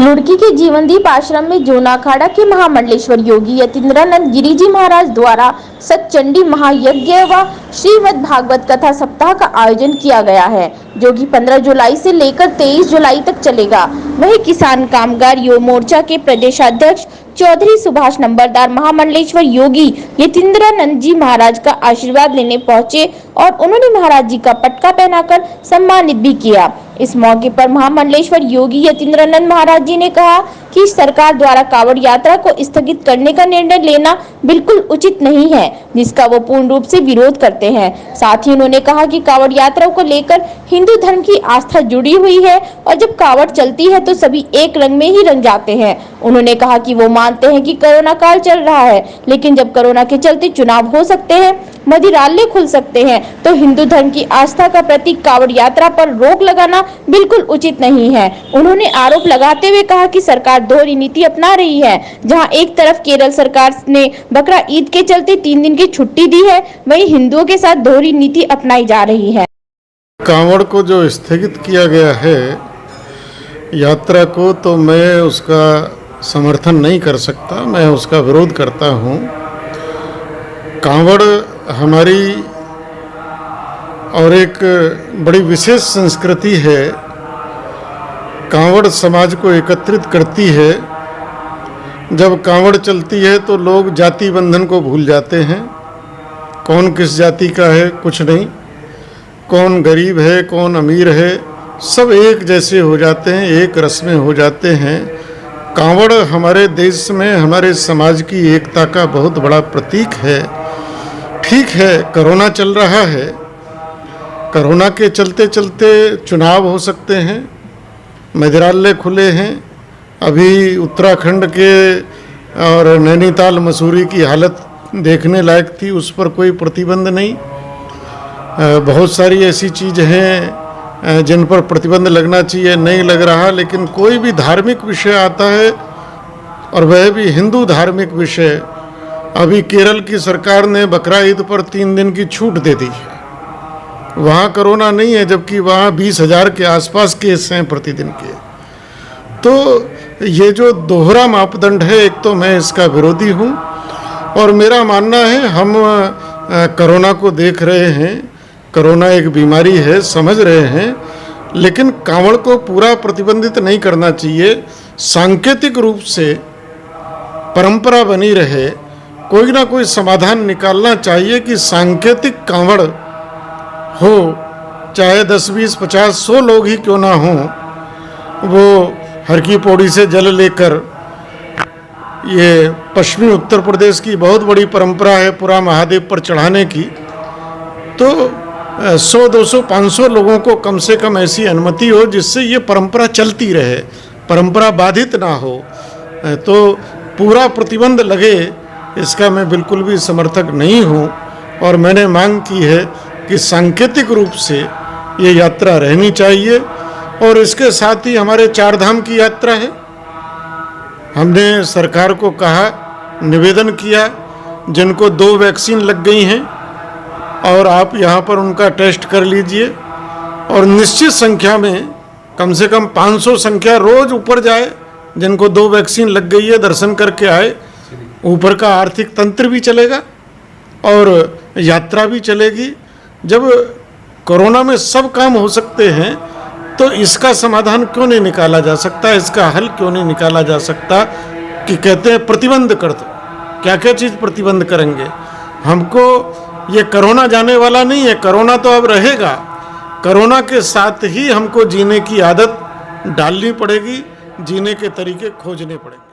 रुड़की के जीवनदीप आश्रम में जूना अखाड़ा के महामंडलेश्वर योगी यतीन्द्रानंद गिरी जी महाराज द्वारा सतचंडी महायज्ञ व श्रीमद् भागवत कथा सप्ताह का आयोजन किया गया है, जो कि 15 जुलाई से लेकर 23 जुलाई तक चलेगा। वहीं किसान कामगार युवा मोर्चा के प्रदेशाध्यक्ष चौधरी सुभाष नंबरदार महामंडलेश्वर योगी यतीन्द्रानंद जी महाराज का आशीर्वाद लेने पहुंचे और उन्होंने महाराज जी का पटका पहनाकर सम्मानित भी किया। इस मौके पर महामंडलेश्वर योगी यतीन्द्रानंद महाराज जी ने कहा कि सरकार द्वारा कांवड़ यात्रा को स्थगित करने का निर्णय लेना बिल्कुल उचित नहीं है, जिसका वो पूर्ण रूप से विरोध करते हैं। साथ ही उन्होंने कहा कि कांवड़ यात्रा को लेकर हिंदू धर्म की आस्था जुड़ी हुई है और जब कांवड़ चलती है तो सभी एक रंग में ही रंग जाते हैं। उन्होंने कहा कि वो मानते हैं कि कोरोना काल चल रहा है, लेकिन जब कोरोना के चलते चुनाव हो सकते हैं, मंदिरालय खुल सकते हैं, तो हिंदू धर्म की आस्था का प्रतीक कांवड़ यात्रा पर रोक लगाना बिल्कुल उचित नहीं है। उन्होंने आरोप लगाते हुए कहा कि सरकार दोहरी नीति अपना रही है, जहां एक तरफ केरल सरकार ने बकरा ईद के चलते 3 दिन की छुट्टी दी है, वहीं हिंदुओं के साथ दोहरी नीति अपनाई जा रही है। कांवड़ को जो स्थगित किया गया है यात्रा को, तो मैं उसका समर्थन नहीं कर सकता, मैं उसका विरोध करता हूँ। कांवड़ हमारी और एक बड़ी विशेष संस्कृति है। कांवड़ समाज को एकत्रित करती है। जब कांवड़ चलती है तो लोग जाति बंधन को भूल जाते हैं, कौन किस जाति का है कुछ नहीं, कौन गरीब है कौन अमीर है, सब एक जैसे हो जाते हैं, एक रस में हो जाते हैं। कांवड़ हमारे देश में हमारे समाज की एकता का बहुत बड़ा प्रतीक है। ठीक है, कोरोना चल रहा है, कोरोना के चलते चलते चुनाव हो सकते हैं, मंदिरालय खुले हैं। अभी उत्तराखंड के और नैनीताल मसूरी की हालत देखने लायक थी, उस पर कोई प्रतिबंध नहीं। बहुत सारी ऐसी चीज़ें हैं जिन पर प्रतिबंध लगना चाहिए, नहीं लग रहा। लेकिन कोई भी धार्मिक विषय आता है और वह भी हिंदू धार्मिक विषय, अभी केरल की सरकार ने बकरा ईद पर 3 दिन की छूट दे दी है। वहाँ कोरोना नहीं है, जबकि वहाँ 20,000 के आसपास केस हैं प्रतिदिन के। तो ये जो दोहरा मापदंड है, एक तो मैं इसका विरोधी हूँ और मेरा मानना है हम कोरोना को देख रहे हैं, कोरोना एक बीमारी है, समझ रहे हैं, लेकिन कांवड़ को पूरा प्रतिबंधित नहीं करना चाहिए। सांकेतिक रूप से परंपरा बनी रहे, कोई ना कोई समाधान निकालना चाहिए कि सांकेतिक कांवड़ हो, चाहे 10, 20, 50, 100 लोग ही क्यों ना हों, वो हर की पौड़ी से जल लेकर, ये पश्चिमी उत्तर प्रदेश की बहुत बड़ी परंपरा है पूरा महादेव पर चढ़ाने की, तो 100, 200, 500 लोगों को कम से कम ऐसी अनुमति हो जिससे ये परंपरा चलती रहे, परंपरा बाधित ना हो। तो पूरा प्रतिबंध लगे, इसका मैं बिल्कुल भी समर्थक नहीं हूँ और मैंने मांग की है कि सांकेतिक रूप से ये यात्रा रहनी चाहिए। और इसके साथ ही हमारे 4 धाम की यात्रा है। हमने सरकार को कहा, निवेदन किया, जिनको 2 वैक्सीन लग गई हैं और आप यहाँ पर उनका टेस्ट कर लीजिए और निश्चित संख्या में कम से कम 500 संख्या रोज ऊपर जाए, जिनको 2 वैक्सीन लग गई है दर्शन करके आए। ऊपर का आर्थिक तंत्र भी चलेगा और यात्रा भी चलेगी। जब कोरोना में सब काम हो सकते हैं तो इसका समाधान क्यों नहीं निकाला जा सकता, इसका हल क्यों नहीं निकाला जा सकता कि कहते हैं प्रतिबंध कर दो। क्या क्या चीज़ प्रतिबंध करेंगे? हमको ये कोरोना जाने वाला नहीं है, कोरोना तो अब रहेगा। कोरोना के साथ ही हमको जीने की आदत डालनी पड़ेगी, जीने के तरीके खोजने पड़ेंगे।